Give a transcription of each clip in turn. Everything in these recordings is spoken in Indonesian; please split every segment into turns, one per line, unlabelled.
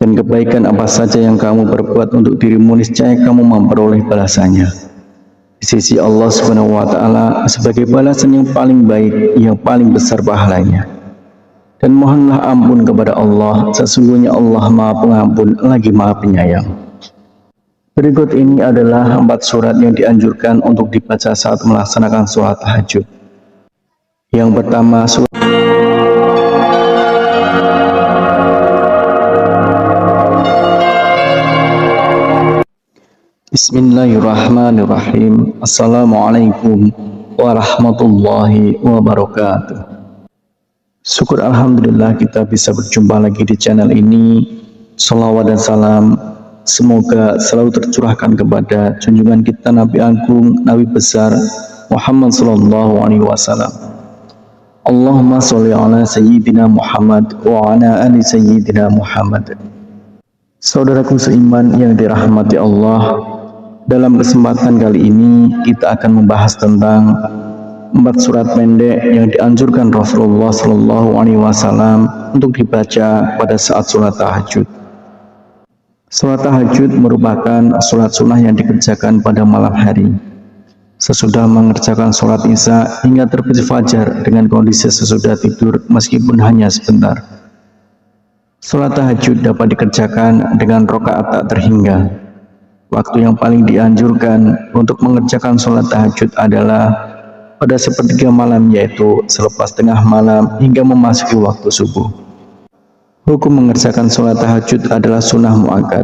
Dan kebaikan apa saja yang kamu perbuat untuk dirimu, niscaya kamu memperoleh balasannya di sisi Allah Subhanahu wa Ta'ala sebagai balasan yang paling baik, yang paling besar pahalanya. Dan mohonlah ampun kepada Allah, sesungguhnya Allah Maha Pengampun lagi Maha Penyayang. Berikut ini adalah 4 surat yang dianjurkan untuk dibaca saat melaksanakan sholat tahajud. Yang pertama, surat Bismillahirrahmanirrahim. Assalamualaikum warahmatullahi wabarakatuh. Syukur alhamdulillah kita bisa berjumpa lagi di channel ini. Shalawat dan salam semoga selalu tercurahkan kepada junjungan kita Nabi Agung, Nabi besar Muhammad sallallahu alaihi wasallam. Allahumma sholli ala sayyidina Muhammad wa ala ali sayyidina Muhammad. Saudaraku seiman yang dirahmati Allah, dalam kesempatan kali ini kita akan membahas tentang 4 surat pendek yang dianjurkan Rasulullah Shallallahu Alaihi Wasallam untuk dibaca pada saat sholat tahajud. Sholat tahajud merupakan sholat sunnah yang dikerjakan pada malam hari, sesudah mengerjakan sholat isya hingga terbit fajar dengan kondisi sesudah tidur meskipun hanya sebentar. Sholat tahajud dapat dikerjakan dengan rakaat tak terhingga. Waktu yang paling dianjurkan untuk mengerjakan sholat tahajud adalah pada sepertiga malam, yaitu selepas tengah malam hingga memasuki waktu subuh. Hukum mengerjakan sholat tahajud adalah sunnah muakkad,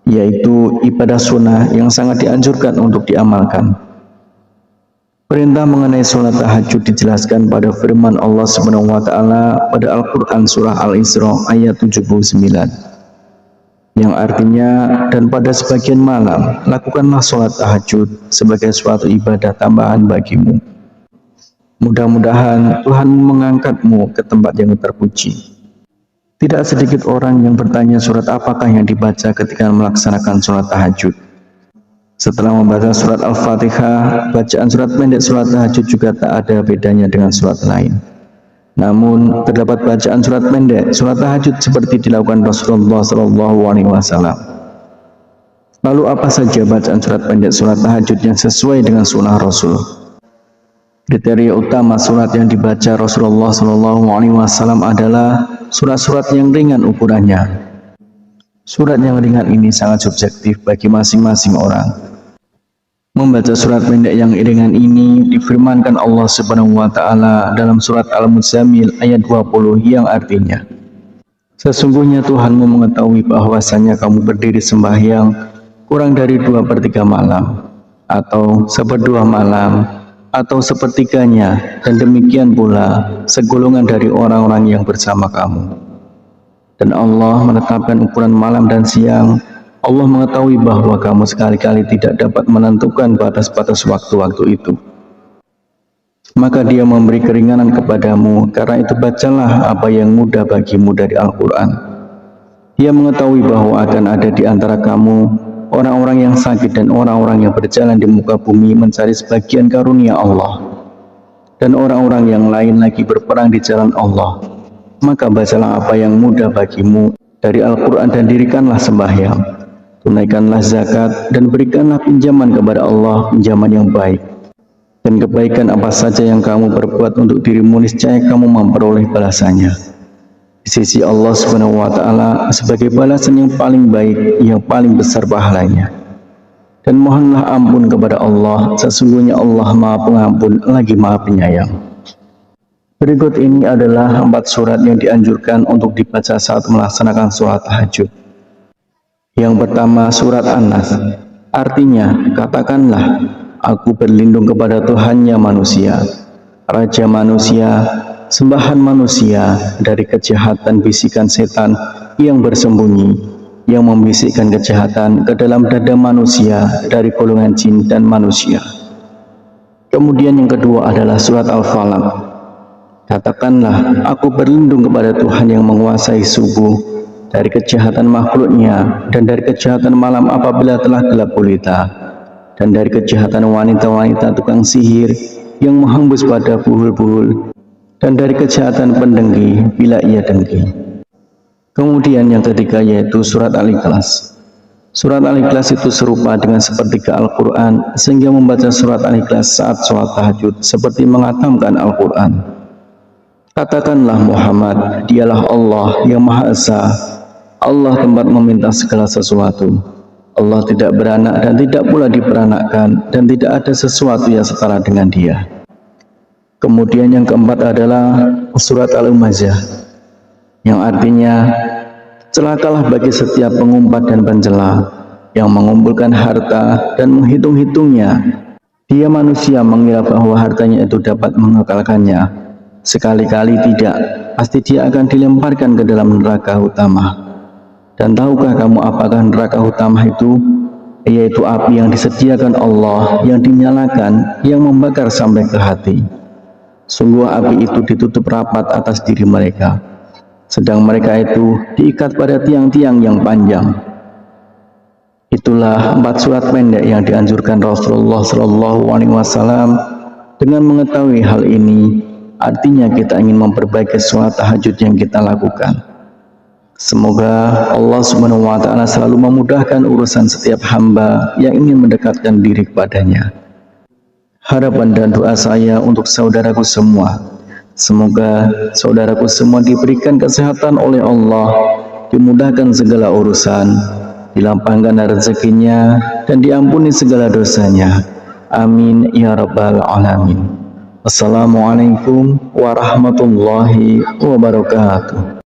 yaitu ibadah sunnah yang sangat dianjurkan untuk diamalkan. Perintah mengenai sholat tahajud dijelaskan pada firman Allah Subhanahu wa Ta'ala pada Al-Quran Surah Al-Isra ayat 79. Yang artinya, dan pada sebagian malam lakukanlah sholat tahajud sebagai suatu ibadah tambahan bagimu. Mudah-mudahan Tuhan mengangkatmu ke tempat yang terpuji. Tidak sedikit orang yang bertanya surat apakah yang dibaca ketika melaksanakan sholat tahajud. Setelah membaca surat Al-Fatihah, bacaan surat pendek sholat tahajud juga tak ada bedanya dengan surat lain. Namun, terdapat bacaan surat pendek sholat tahajud seperti dilakukan Rasulullah Shallallahu Alaihi Wasallam. Lalu apa saja bacaan surat pendek sholat tahajud yang sesuai dengan sunnah Rasul? Kriteria utama surat yang dibaca Rasulullah Shallallahu Alaihi Wasallam adalah surat-surat yang ringan ukurannya. Surat yang ringan ini sangat subjektif bagi masing-masing orang. Membaca surat pendek yang ringan ini difirmankan Allah Subhanahu wa Ta'ala dalam surat Al-Muzammil ayat 20 yang artinya, sesungguhnya Tuhanmu mengetahui bahwasanya kamu berdiri sembahyang kurang dari 2/3 malam, atau 1/2 malam, atau sepertiganya, dan demikian pula segolongan dari orang-orang yang bersama kamu. Dan Allah menetapkan ukuran malam dan siang. Allah mengetahui bahwa kamu sekali-kali tidak dapat menentukan batas-batas waktu-waktu itu. Maka Dia memberi keringanan kepadamu, karena itu bacalah apa yang mudah bagimu dari Al-Quran. Dia mengetahui bahwa akan ada di antara kamu orang-orang yang sakit dan orang-orang yang berjalan di muka bumi mencari sebagian karunia Allah, dan orang-orang yang lain lagi berperang di jalan Allah. Maka bacalah apa yang mudah bagimu dari Al-Quran dan dirikanlah sembahyang. Tunaikanlah zakat dan berikanlah pinjaman kepada Allah, pinjaman yang baik. Dan kebaikan apa saja yang kamu perbuat untuk dirimu, niscaya kamu memperoleh balasannya di sisi Allah Subhanahu wa Ta'ala sebagai balasan yang paling baik, yang paling besar pahalanya. Dan mohonlah ampun kepada Allah, sesungguhnya Allah Maha Pengampun lagi Maha Penyayang. Berikut ini adalah 4 surat yang dianjurkan untuk dibaca saat melaksanakan sholat tahajud. Yang pertama, surat An-Nas. Artinya, katakanlah, aku berlindung kepada Tuhannya manusia, Raja manusia, sembahan manusia, dari kejahatan bisikan setan yang bersembunyi, yang membisikkan kejahatan ke dalam dada manusia dari golongan jin dan manusia. Kemudian yang kedua adalah surat Al-Falaq. Katakanlah, aku berlindung kepada Tuhan yang menguasai subuh, dari kejahatan makhluknya, dan dari kejahatan malam apabila telah gelap gulita, dan dari kejahatan wanita-wanita tukang sihir yang menghembus pada buhul-buhul, dan dari kejahatan pendengki bila ia dengki. Kemudian yang ketiga yaitu surat Al-Ikhlas. Surat Al-Ikhlas itu serupa dengan sepertiga Al-Quran, sehingga membaca surat Al-Ikhlas saat sholat tahajud seperti menghatamkan Al-Quran. Katakanlah Muhammad, dialah Allah yang Maha Esa, Allah tempat meminta segala sesuatu. Allah tidak beranak dan tidak pula diperanakkan, dan tidak ada sesuatu yang setara dengan Dia. Kemudian yang keempat adalah surat Al-Humazah, yang artinya celakalah bagi setiap pengumpat dan pencela yang mengumpulkan harta dan menghitung-hitungnya. Dia manusia mengira bahwa hartanya itu dapat mengekalkannya. Sekali-kali tidak, pasti dia akan dilemparkan ke dalam neraka utama. Dan tahukah kamu apakah neraka utama itu? Yaitu api yang disediakan Allah, yang dinyalakan, yang membakar sampai ke hati. Sungguh api itu ditutup rapat atas diri mereka, sedang mereka itu diikat pada tiang-tiang yang panjang. Itulah 4 surat pendek yang dianjurkan Rasulullah SAW. Dengan mengetahui hal ini, artinya kita ingin memperbaiki sholat tahajud yang kita lakukan. Semoga Allah Subhanahu wa Ta'ala selalu memudahkan urusan setiap hamba yang ingin mendekatkan diri kepadanya. Harapan dan doa saya untuk saudaraku semua, semoga saudaraku semua diberikan kesehatan oleh Allah, dimudahkan segala urusan, dilapangkan rezekinya, dan diampuni segala dosanya. Amin ya rabbal alamin. Assalamualaikum warahmatullahi wabarakatuh.